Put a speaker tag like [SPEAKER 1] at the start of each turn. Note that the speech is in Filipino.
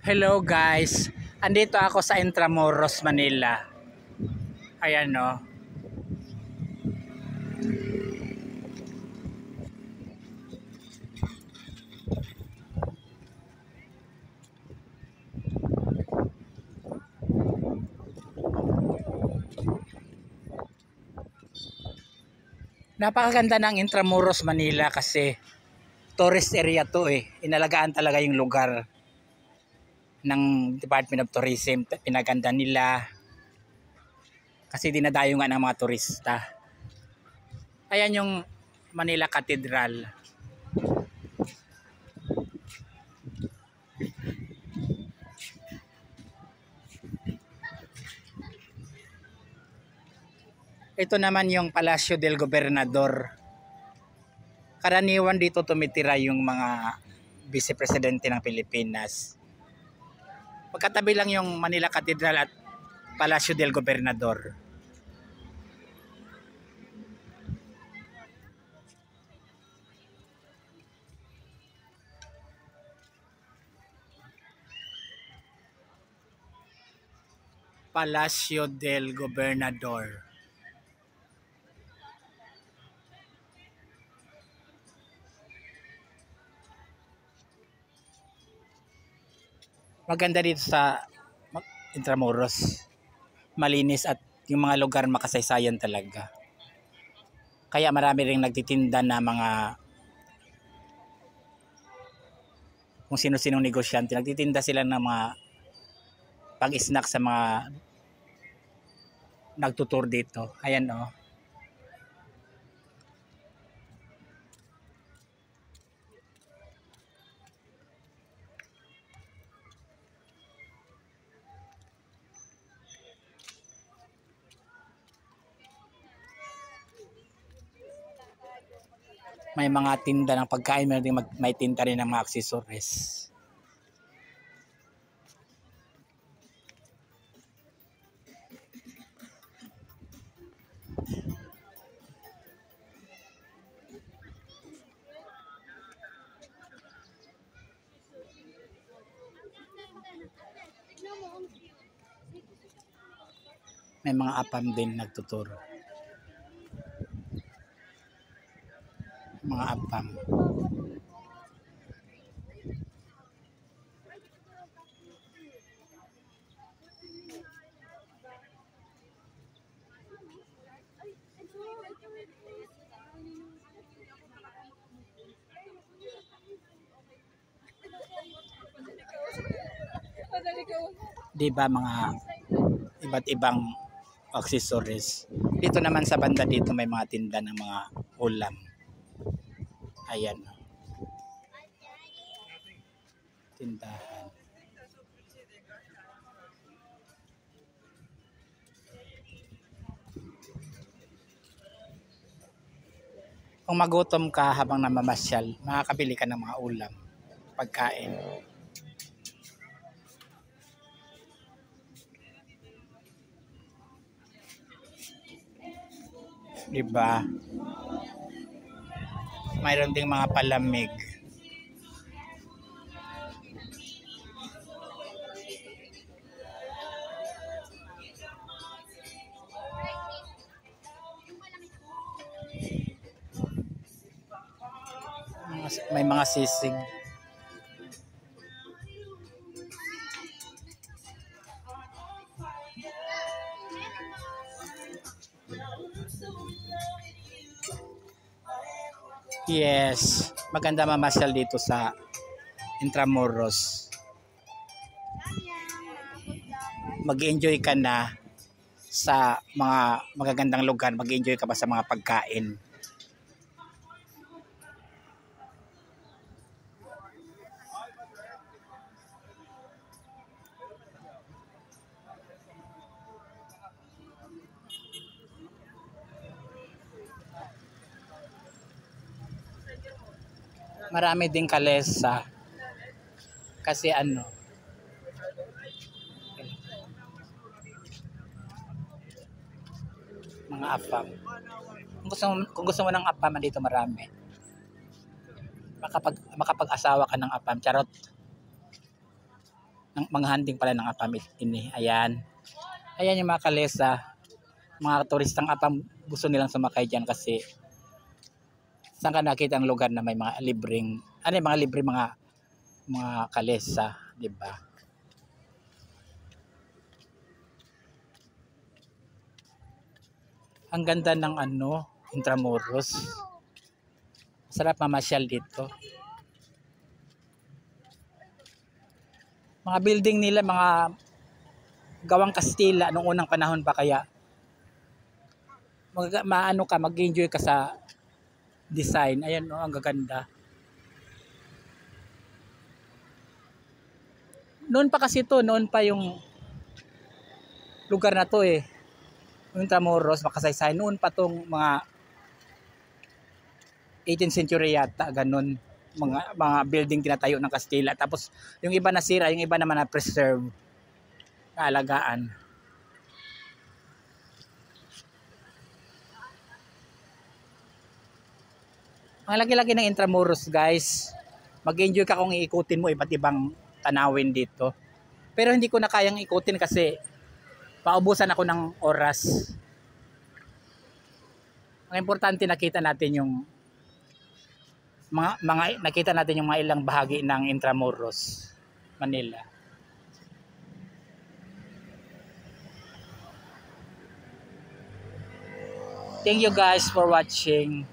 [SPEAKER 1] Hello guys, andito ako sa Intramuros, Manila. Ayan no. Napakaganda ng Intramuros, Manila kasi tourist area to eh. Inalagaan talaga yung lugar ng Department of Tourism. Pinaganda nila kasi dinadayo nga ng mga turista. Ayan yung Manila Cathedral. Ito naman yung Palacio del Gobernador. Karaniwan dito tumitira yung mga Vice Presidente ng Pilipinas. Pagkatabi lang yung Manila Cathedral at Palacio del Gobernador. Palacio del Gobernador. Maganda dito sa Intramuros. Malinis at yung mga lugar makasaysayan talaga. Kaya marami ring nagtitinda na mga kung sino-sinong negosyante. Nagtitinda sila ng mga pang-snack sa mga nagtutur dito. Ayan o. May mga tinda ng pagkain, may tinda rin ng mga accessories. May mga apam din nagtuturo. Mga apam. Diba mga iba't ibang accessories. Dito naman sa banda dito may mga tinda ng mga ulam. Ayan. Tindahan. Kung magutom ka habang namamasyal, makakabili ka ng mga ulam, pagkain. Diba? Mayroon ding mga palamig. May mga sisig. Yes, maganda mamasyal dito sa Intramuros. Mag-enjoy ka na sa mga magagandang lugar, mag-enjoy ka pa sa mga pagkain. Marami ding kalesa kasi mga apam. Kung gusto mo ng apam, dito marami. Makapag-asawa ka ng apam, charot. ng mga hunting pala ng apam ini. Ayan. Ayan yung mga kalesa. Mga turistang apam gusto nilang sumakay diyan kasi saan ka nakita ang lugar na may mga libreng mga libre mga kalesa, di ba? Ang ganda ng Intramuros. Sarap mamasyal dito. Mga building nila, mga gawang Kastila nung unang panahon pa, kaya mag-enjoy ka sa design. Ayan, ang gaganda. Noon pa kasi to, noon pa yung lugar na to yung Intramuros, makasaysayan. Noon pa tong mga 18th century yata, ganun. Mga building tinatayo ng Kastila. Tapos yung iba nasira, yung iba naman na preserve, naalagaan. Ang laki-laki ng Intramuros, guys. Mag-enjoy ka kung iikutin mo iba't ibang tanawin dito. Pero hindi ko na kayang ikutin kasi paubusan ako ng oras. Ang importante nakita natin yung nakita natin yung mga ilang bahagi ng Intramuros, Manila. Thank you guys for watching.